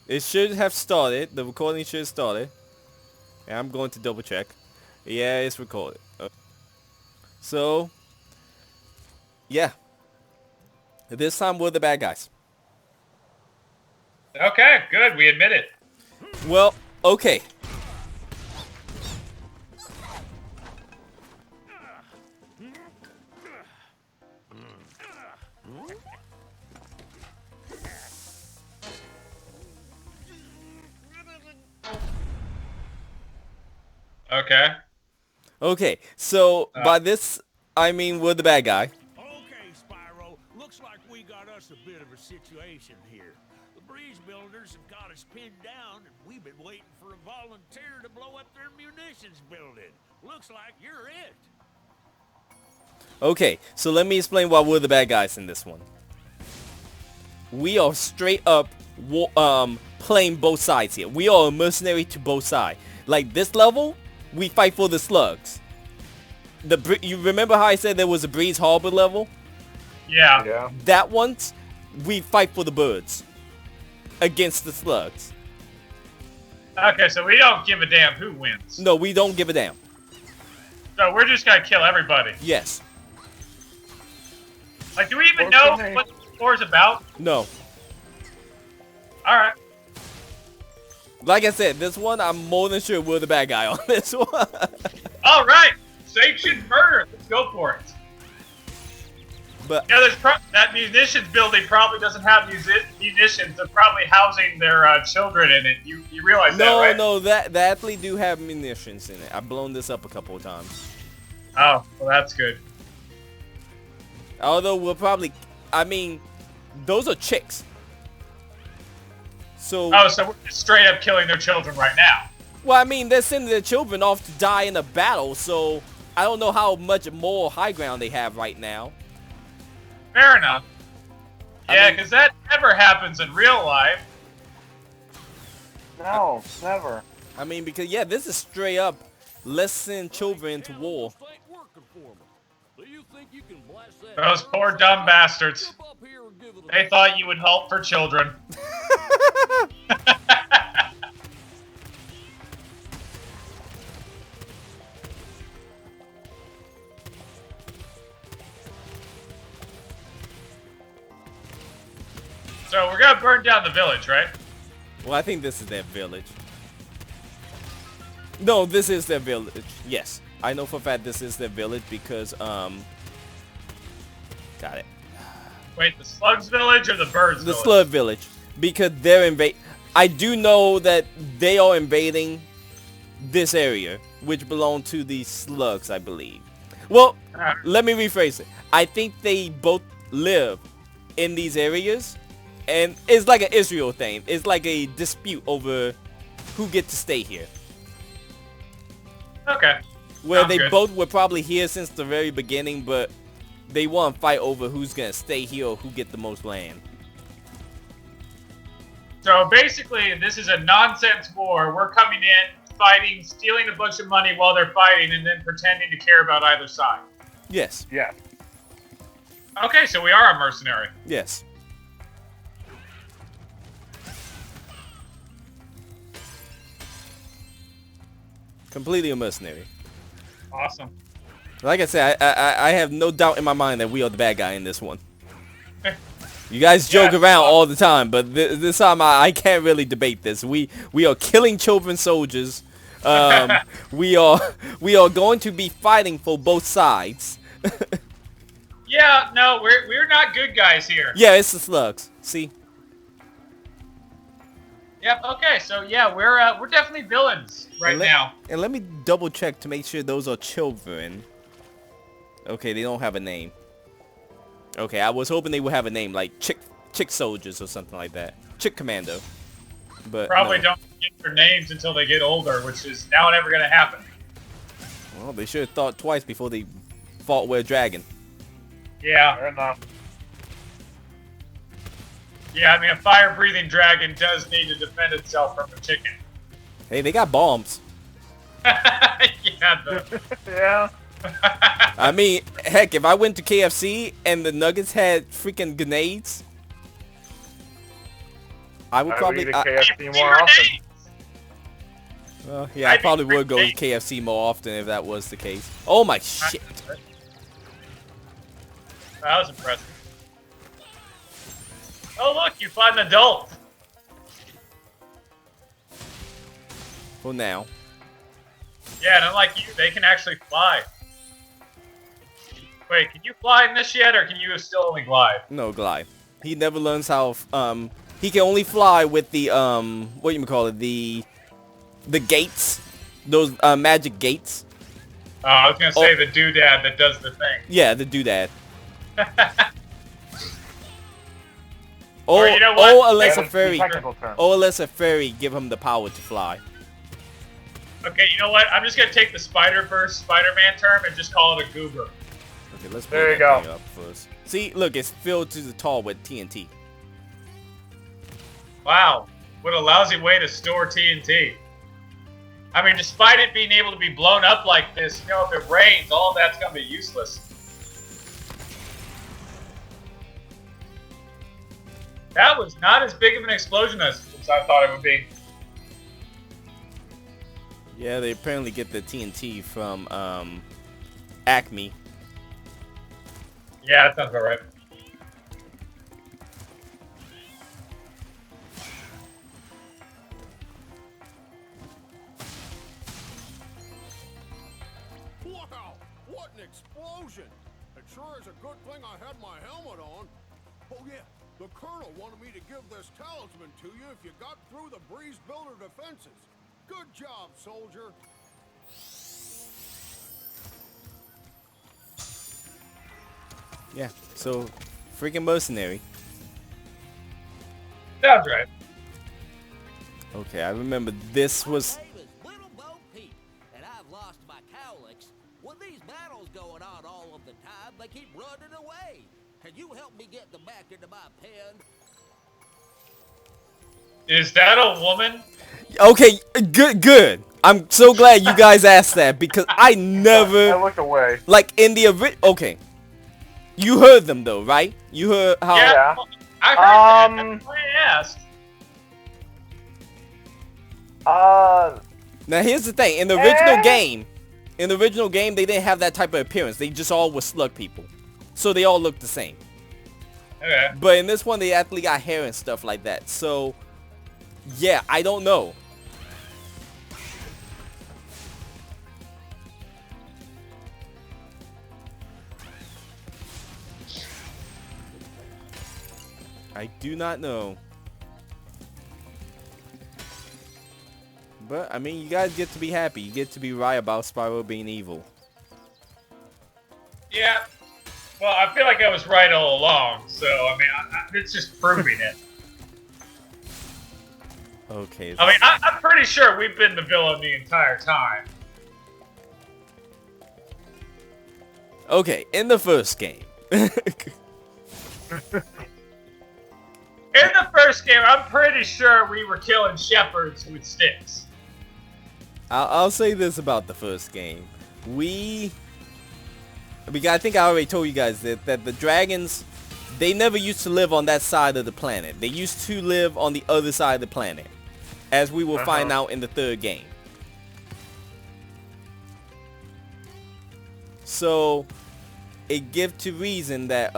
It should have started. The recording should have started. And I'm going to double check. Yeah, it's recorded. So, yeah. This time we're the bad guys. Okay, good. We admit it. Well, okay. Okay. Okay, so by this, I mean we're the bad guy. Okay, Spyro. Looks like we got us a bit of a situation here. The breeze builders have got us pinned down, and we've been waiting for a volunteer to blow up their munitions building. Looks like you're it. Okay, so let me explain why we're the bad guys in this one. We are straight up playing both sides here. We are a mercenary to both sides. Like this level, we fight for the slugs. You remember how I said there was a Breeze Harbor level? Yeah. Yeah. That one, we fight for the birds against the slugs. Okay, so we don't give a damn who wins. No, we don't give a damn. So we're just gonna kill everybody. Yes. Like, do we even know Okay. what the score's about? No. Alright. Like I said, this one, I'm more than sure we're the bad guy on this one. Alright! Sanctioned murder! Let's go for it. But Yeah, that munitions building probably doesn't have munitions. They're probably housing their children in it. You realize that, no, right? no, that actually do have munitions in it. I've blown this up a couple of times. Oh, well that's good. Although we'll probably, I mean, those are chicks. So, Oh, so we're just straight up killing their children right now. well, I mean, they're sending their children off to die in a battle, so I don't know how much more high ground they have right now. Fair enough. I Yeah, mean- because that never happens in real life. No, never. I mean, because, yeah, this is straight up, let's send children to war. Those poor dumb bastards. They thought you would help for children. So we're gonna burn down the village, right? Well, I think this is their village. No, this is their village. Yes, I know for a fact this is their village because, got it. Wait, the slugs village or the birds The village? slug village, because they're I do know that they are invading this area, which belong to the slugs, I believe. Well, let me rephrase it. I think they both live in these areas, and it's like an Israel thing. It's like a dispute over who gets to stay here. Okay. Where Sounds they good. both were probably here since the very beginning, but they want to fight over who's gonna stay here or who get the most land. So basically, this is a nonsense war. We're coming in, fighting, stealing a bunch of money while they're fighting, and then pretending to care about either side. Yes, Yeah. Okay, so we are a mercenary. yes. Completely a mercenary. Awesome. Like I said, I have no doubt in my mind that we are the bad guy in this one. You guys joke Yeah. around all the time, but this time I can't really debate this. We are killing children soldiers. we are going to be fighting for both sides. Yeah, no, we're not good guys here. Yeah, it's the slugs. See? Yep. Okay, so yeah, we're definitely villains right now. And let me double check to make sure those are children. Okay, they don't have a name. Okay, I was hoping they would have a name like chick soldiers or something like that. Chick commando. But Probably no. don't get their names until they get older, which is now never gonna happen. Well, they should have thought twice before they fought with a dragon. Yeah. Fair enough. Yeah, I mean, a fire-breathing dragon does need to defend itself from a chicken. Hey, they got bombs. Yeah, Yeah. I mean, heck, if I went to KFC and the Nuggets had freaking grenades, I would probably. eat at KFC Hey, more often. Yeah, I I'd probably eat would go to grenades. KFC more often if that was the case. Oh my shit! That was impressive. Oh look, you fought an adult. For now. Yeah, and unlike you, they can actually fly. Wait, can you fly in this yet, or can you still only glide? No, glide. He never learns how. He can only fly with the what you call it, the gates, those magic gates. Oh, I was gonna say the doodad that does the thing. Yeah, the doodad. Or you know what? Unless a That's the fairy. technical term. Oh, unless a fairy give him the power to fly. Okay, you know what? I'm just gonna take the Spider-Verse Spider-Man term and just call it a goober. Okay, let's There put you that go. thing up first. See, look, it's filled to the top with TNT. Wow, what a lousy way to store TNT. I mean, despite it being able to be blown up like this, you know, if it rains, all of that's gonna be useless. That was not as big of an explosion as I thought it would be. Yeah, they apparently get the TNT from Acme. Yeah, that sounds about right. Wow, what an explosion! It sure is a good thing I had my helmet on. Oh yeah, the Colonel wanted me to give this talisman to you if you got through the Breeze Builder defenses. Good job, soldier. Yeah, so freaking mercenary. Sounds right. Okay, I remember this was. My name is Little Bo Peep, and I've lost my cowlicks. With these battles going on all of the time, they keep running away. Can you help me get them back into my pen? Is that a woman? Okay, good. I'm so glad you guys asked that because I I never looked away. like in the okay. You heard them though, right? You heard how? Yeah. well, I heard that. That's why I asked. Now here's the thing: in the original game, they didn't have that type of appearance. They just all were slug people, so they all looked the same. Okay. But in this one, they actually got hair and stuff like that. So, yeah, I don't know. I do not know. But, I mean, you guys get to be happy. You get to be right about Spyro being evil. Yeah. Well, I feel like I was right all along, so, I mean, it's just proving it. Okay. I mean, I'm pretty sure we've been the villain the entire time. Okay, in the first game. In the first game, I'm pretty sure we were killing shepherds with sticks. I'll say this about the first game. Because I think I already told you guys that the dragons, they never used to live on that side of the planet. They used to live on the other side of the planet, as we will find out in the third game. So, it gives to reason that,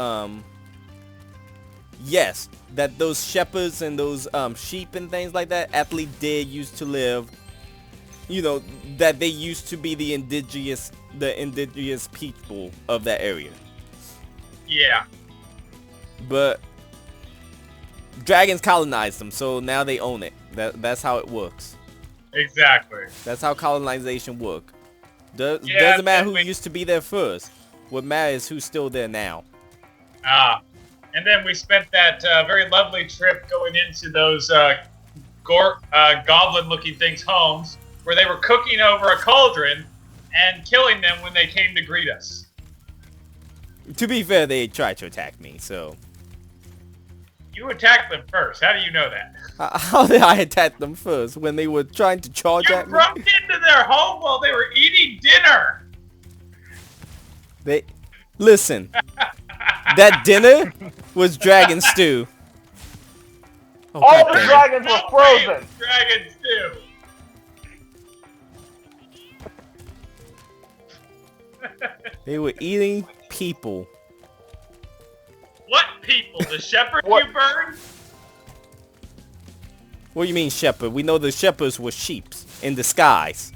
yes, that those shepherds and those sheep and things like that actually did used to live, you know, that they used to be the indigenous people of that area. Yeah. But dragons colonized them, so now they own it. That's how it works. Exactly. That's how colonization works. Yeah, Doesn't matter who and we- used to be there first. What matters is who's still there now. And then we spent that very lovely trip going into those goblin-looking things' homes, where they were cooking over a cauldron and killing them when they came to greet us. To be fair, they tried to attack me, so... You attacked them first. How do you know that? How did I attack them first? When they were trying to charge You at me? broke into their home while they were eating dinner. Listen. That dinner was dragon stew. Oh, All God the damn it. dragons were frozen. Dragons too. They were eating people. What people? The shepherd What? you burned? What do you mean shepherd? We know the shepherds were sheeps in disguise.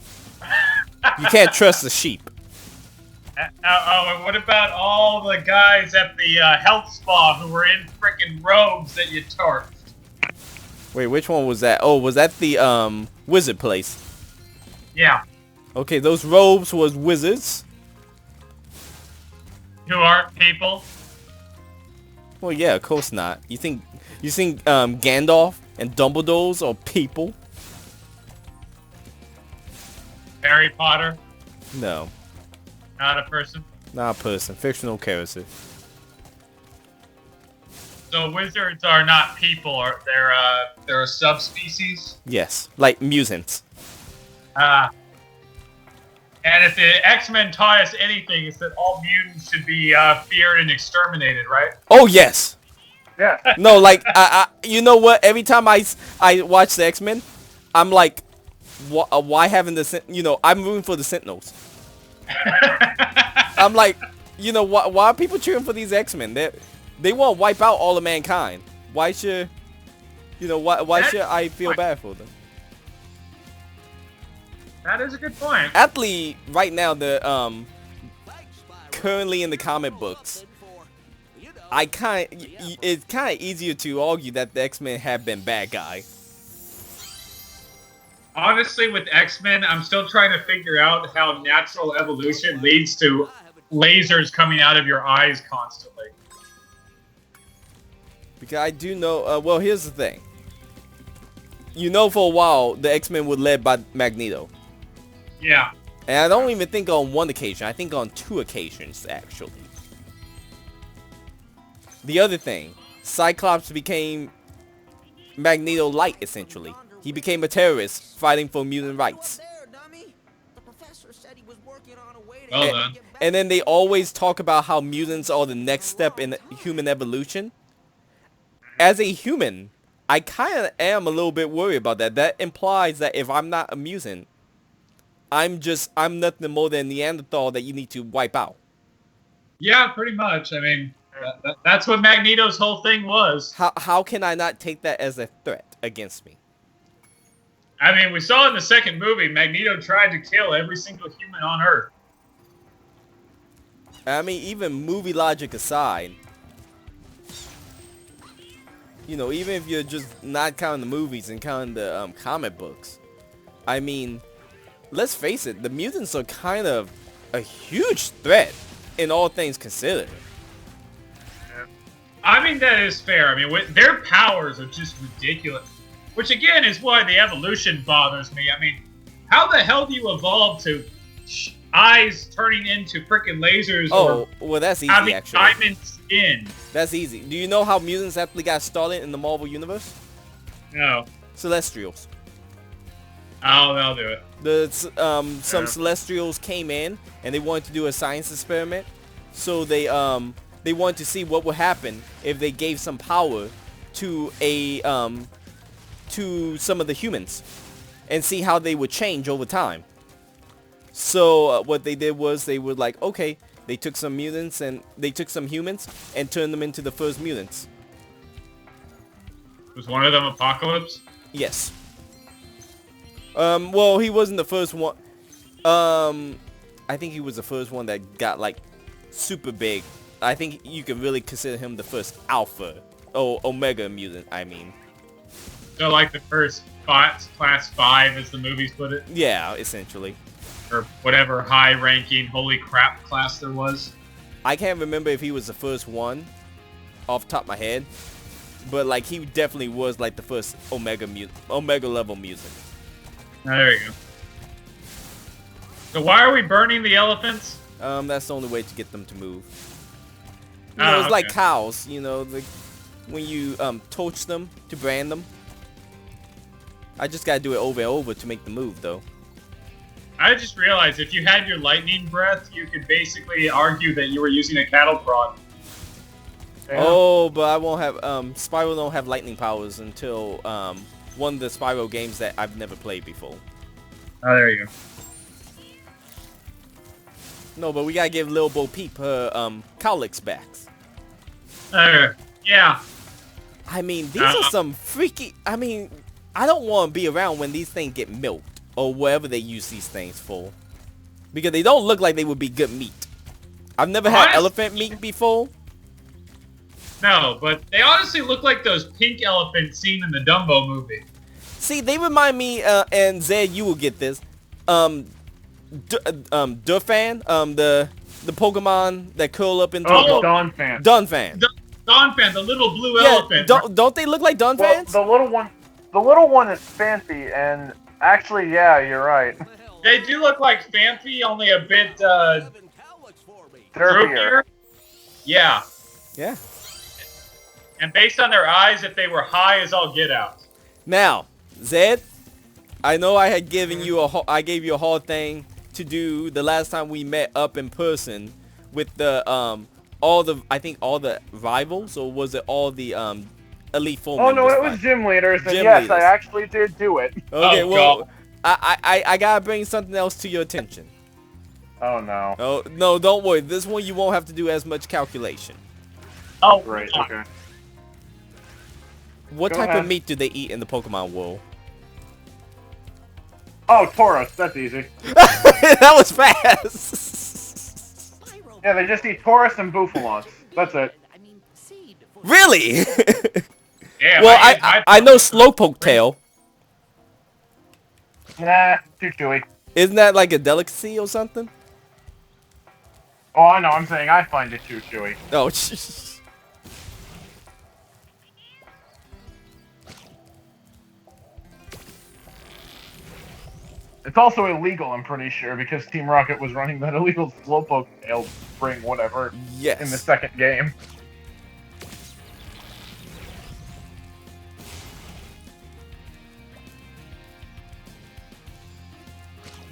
You can't trust the sheep. And what about all the guys at the health spa who were in freaking robes that you torched? Wait, which one was that? Oh, was that the wizard place? Yeah. Okay, those robes was wizards. Who aren't people? Well, yeah, of course not. You think Gandalf and Dumbledore's are people? Harry Potter, No, not a person. not a person. Fictional character. So wizards are not people. They're a subspecies. Yes, like mutants. And if the X-Men taught us anything, it's that all mutants should be feared and exterminated, right? Oh yes. Yeah. No, like you know what? Every time I watch the X-Men, I'm like, why haven't I'm rooting for the Sentinels. I'm like, why are people cheering for these X-Men? They want to wipe out all of mankind. Why should why should I feel bad for them? That is a good point. Actually, right now the Thanks, Spyro. currently in the comic books, it's kind of easier to argue that the X-Men have been bad guys. Honestly, with X-Men, I'm still trying to figure out how natural evolution leads to lasers coming out of your eyes constantly. Because I do know, well, here's the thing. For a while, the X-Men were led by Magneto. Yeah. And I don't even think on one occasion. I think on 2 occasions, actually. The other thing, Cyclops became Magneto Light, essentially. He became a terrorist fighting for mutant rights. Well done. And then they always talk about how mutants are the next step in human evolution. As a human, I kind of am a little bit worried about that. That implies that if I'm not a mutant, I'm nothing more than Neanderthal that you need to wipe out. Yeah, pretty much. I mean, that's what Magneto's whole thing was. How can I not take that as a threat against me? I mean, we saw in the second movie, Magneto tried to kill every single human on Earth. I mean, even movie logic aside, even if you're just not counting the movies and counting the comic books, I mean, let's face it, the mutants are kind of a huge threat in all things considered. I mean, that is fair. I mean, their powers are just ridiculous. Which, again, is why the evolution bothers me. I mean, how the hell do you evolve to eyes turning into freaking lasers Oh, well, that's easy, having actually. diamond skin? That's easy. Do you know how mutants actually got started in the Marvel Universe? No. Celestials. Oh, they'll do it. Some Celestials came in, and they wanted to do a science experiment. So they wanted to see what would happen if they gave some power to to some of the humans and see how they would change over time. So what they did was they were like, okay, they took some humans and turned them into the first mutants. Was one of them Apocalypse? Yes. Well, he wasn't the first one. I think he was the first one that got like super big. I think you can really consider him the first alpha or omega mutant, I mean. So, like the first class 5, as the movies put it? Yeah, essentially. Or whatever high-ranking, holy crap class there was. I can't remember if he was the first one off the top of my head. But, like, he definitely was, like, the first omega level mutant. There you go. So why are we burning the elephants? That's the only way to get them to move. It's Okay. like cows, when you torch them to brand them. I just gotta do it over and over to make the move, though. I just realized if you had your lightning breath, you could basically argue that you were using a cattle prod. Yeah. Oh, but I won't have Spyro don't have lightning powers until one of the Spyro games that I've never played before. Oh, there you go. No, but we gotta give Lil Bo Peep her cowlicks backs. Yeah. I mean, these are some freaky. I mean, I don't want to be around when these things get milked or whatever they use these things for, because they don't look like they would be good meat. I've never had Honest- elephant meat before. No, but they honestly look like those pink elephants seen in the Dumbo movie. See, they remind me, and Zed, you will get this. Durfan, the Pokemon that curl up into Oh, a Donphan. Dunfan. Donphan, the little blue Yeah, elephant. don't they look like Well, Dunfans? the little one is fancy, and actually, yeah, you're right. They do look like Phanpy, only a bit Seven cowlicks for me. Derpier. droopier. Yeah. Yeah. And based on their eyes, if they were high as all get out. Now, Zed, I know I had given you I gave you a hard thing to do the last time we met up in person with the all the rivals, or was it all the Elite Four Oh no, members it was fight? gym leaders, and Gym yes, leaders. I actually did do it. Okay, Oh, well, God. I gotta bring something else to your attention. Oh no. Oh no, don't worry. This one you won't have to do as much calculation. Oh, Great. God. Okay. What Go type ahead. of meat do they eat in the Pokemon world? Oh, Tauros. That's easy. That was fast. Yeah, they just eat Taurus and Bufalons. That's it. I mean, seed. Really? Yeah, Well, my- I know Slowpoke Tail. Nah, too chewy. Isn't that like a delicacy or something? Oh, I know. I'm saying I find it too chewy. Oh, It's also illegal, I'm pretty sure, because Team Rocket was running that illegal Slowpoke tail spring, whatever, yes. in the second game.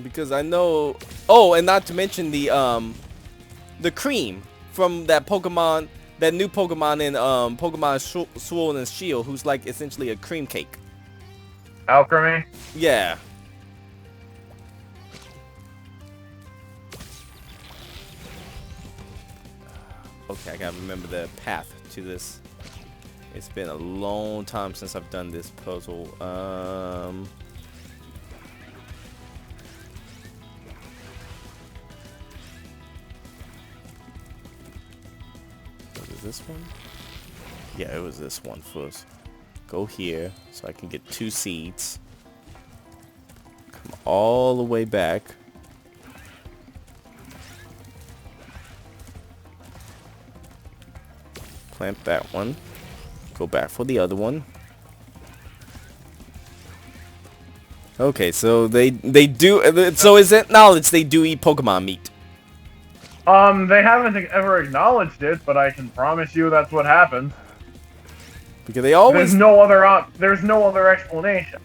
Because I know. Oh, and not to mention the cream from that Pokemon, that new Pokemon in Pokemon Sword and Shield, who's like essentially a cream cake. Alchemy? Yeah. Okay, I gotta remember the path to this. It's been a long time since I've done this puzzle. Was it this one? Yeah, it was this one first. Go here so I can get 2 seeds. Come all the way back. Plant that one. Go back for the other one. Okay, so they do. So is it knowledge they do eat Pokemon meat? They haven't ever acknowledged it, but I can promise you that's what happens. Because they always There's no other explanation.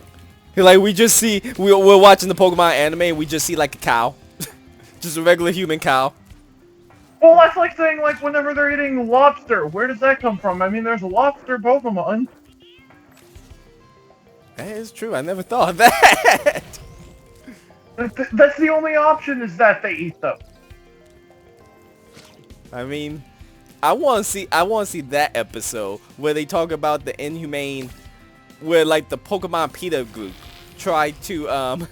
like we just see we're watching the Pokemon anime and we just see like a cow, just a regular human cow. Well, that's like saying, like, whenever they're eating lobster, where does that come from? I mean, there's lobster Pokemon. That is true. I never thought of that. That's the only option, is that they eat them. I mean, I want to see that episode where they talk about the inhumane, where like the Pokemon PETA group tried to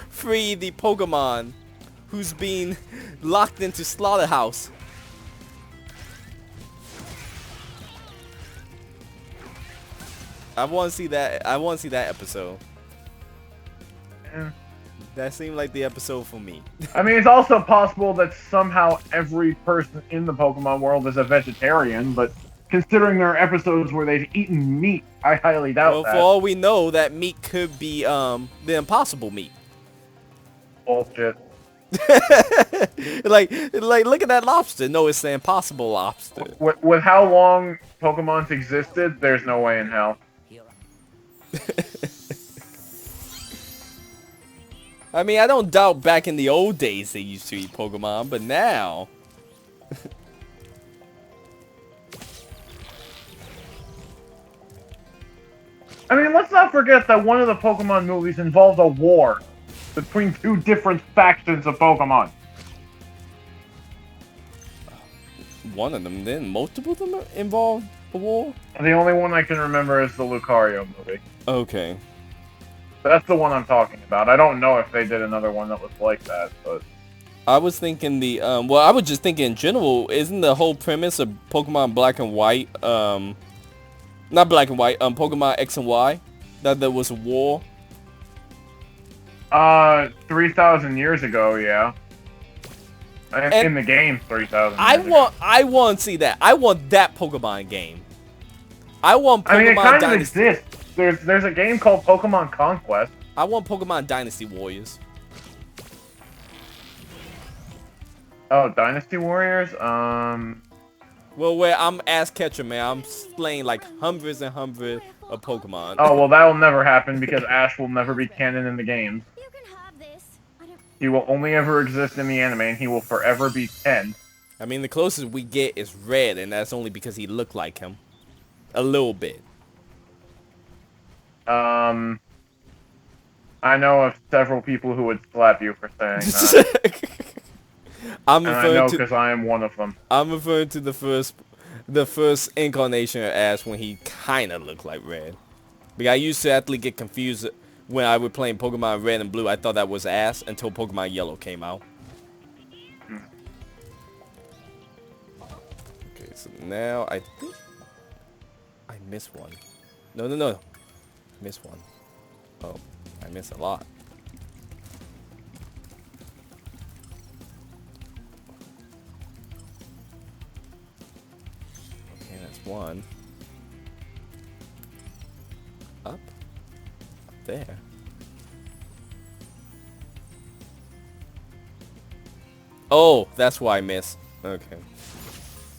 free the Pokemon who's being locked into slaughterhouse. I want to see that. I want to see that episode. Yeah. That seemed like the episode for me. I mean, it's also possible that somehow every person in the Pokemon world is a vegetarian, but considering there are episodes where they've eaten meat, I highly doubt Well, that. for all we know, that meat could be the impossible meat. Bullshit. like look at that lobster. No, it's the impossible lobster. With how long Pokemon's existed, there's no way in hell. Here, I mean, I don't doubt back in the old days they used to eat Pokemon, but now forget that one of the Pokemon movies involved a war between two different factions of Pokemon. One of them, then multiple of them involve a war? And the only one I can remember is the Lucario movie. Okay. That's the one I'm talking about. I don't know if they did another one that was like that, but... I was thinking well, I was just thinking in general, isn't the whole premise of Pokemon Black and White, not Black and White, Pokemon X and Y, that there was a war? 3,000 years ago, yeah. In the game, 3,000 years ago. I want to see that. I want that Pokemon game. I want Pokemon I mean, it kind Dynasty. of exists. There's a game called Pokemon Conquest. I want Pokemon Dynasty Warriors. Oh, Dynasty Warriors? Well, where I'm ass catcher, man. I'm slaying like hundreds and hundreds of Pokemon. Oh, well, that'll never happen because Ash will never be canon in the games. You can have this. He will only ever exist in the anime, and he will forever be 10. I mean, the closest we get is Red, and that's only because he looked like him. A little bit. I know of several people who would slap you for saying that. I'm And I referring know to because I am one of them. I'm referring to the first incarnation of Ash when he kind of looked like Red. Because I used to actually get confused when I was playing Pokemon Red and Blue. I thought that was Ash until Pokemon Yellow came out. Okay, so now I think I missed one. No. Missed one. Oh, I missed a lot. Okay, that's one. Up there. Oh, that's why I missed. Okay.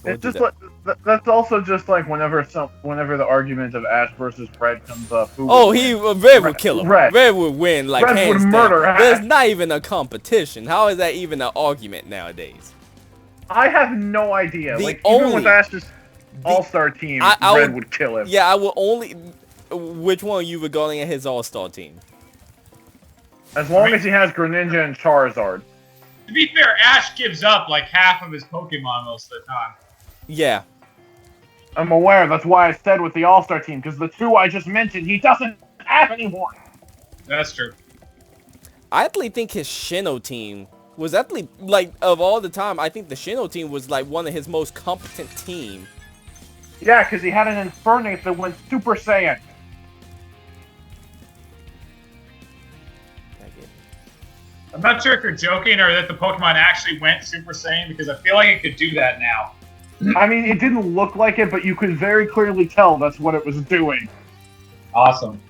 We'll It's do just that. like that's also just like whenever the argument of Ash versus Red comes up. Oh, Red would kill him. Red. Red would win, like, Red would hands murder down. Ash. There's not even a competition. How is that even an argument nowadays? I have no idea. The Like even only- with Ash's All-Star team, I Red would kill him. Yeah, I would only. Which one are you regarding as his all-star team? As long as he has Greninja and Charizard. To be fair, Ash gives up like half of his Pokemon most of the time. Yeah. I'm aware. That's why I said with the All-Star team, because the two I just mentioned, he doesn't have anymore. That's true. I actually think his Sinnoh team was actually, like, of all the time, I think the Sinnoh team was, like, one of his most competent team. Yeah, because he had an Infernape that went Super Saiyan. I'm not sure if you're joking or that the Pokemon actually went Super Saiyan because I feel like it could do that now. I mean, it didn't look like it, but you could very clearly tell that's what it was doing. Awesome.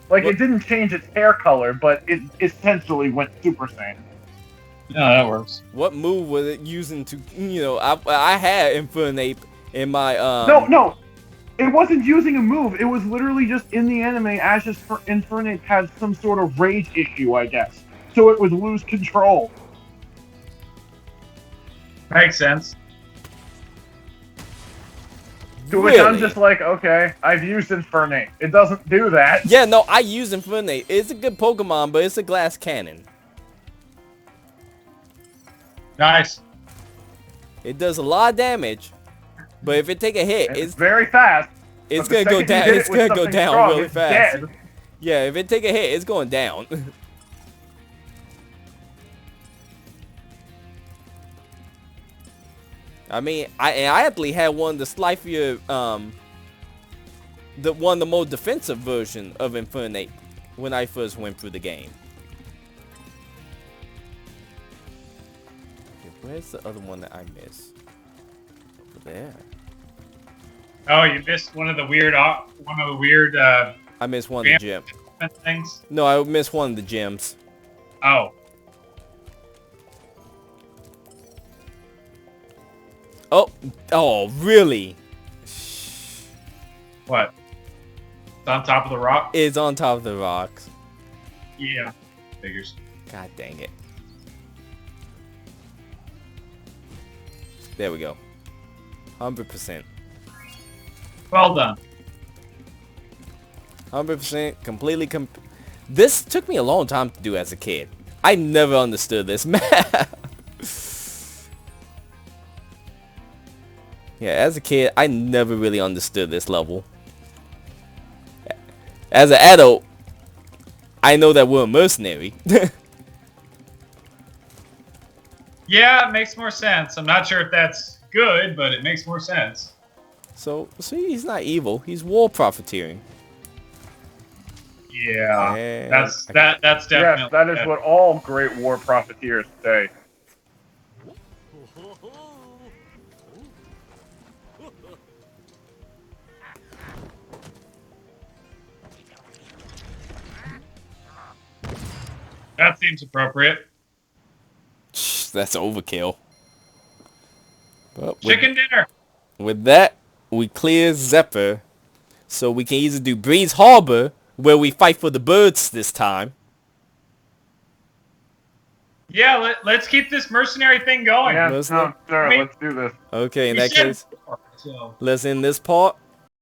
Like, it didn't change its hair color, but it essentially went Super Saiyan. No, that works. What move was it using to, you know, I had Infernape in my, No, it wasn't using a move. It was literally just in the anime, Ash's Infernape had some sort of rage issue, I guess. So it would lose control. Makes sense. To which I'm Really? just like, okay, I've used Infernape. It doesn't do that. Yeah, no, I use Infernape. It's a good Pokemon, but it's a glass cannon. Nice. It does a lot of damage, but if it take a hit, It's very fast. it's but the gonna go second you down. hit it It's with gonna go something down strong, really it's fast. dead. Yeah, if it take a hit, it's going down. I mean, I actually had one of the slightly, one of the more defensive version of Infernape when I first went through the game. Okay, where's the other one that I missed? Over there. Oh, you missed one of the weird, I missed one of the gym. things. No, I missed one of the gyms. Oh, Oh, really? what? It's on top of the rock. It's on top of the rocks. Yeah, figures. God dang it. There we go. 100%. Well done. 100% completely. This took me a long time to do as a kid. I never understood this map. Yeah, as a kid, I never really understood this level. As an adult, I know that we're a mercenary. Yeah, it makes more sense. I'm not sure if that's good, but it makes more sense. So he's not evil. He's war profiteering. Yeah, And that's definitely. Yes, that is what all great war profiteers say. That seems appropriate. That's overkill. But Chicken dinner. with that, we clear Zephyr. So we can either do Breeze Harbor, where we fight for the birds this time. Oh, Yeah, let's keep this mercenary thing going. Yeah, Let's no, not- sir, I mean- let's do this. Okay, in We that said case, war, so. let's end this part.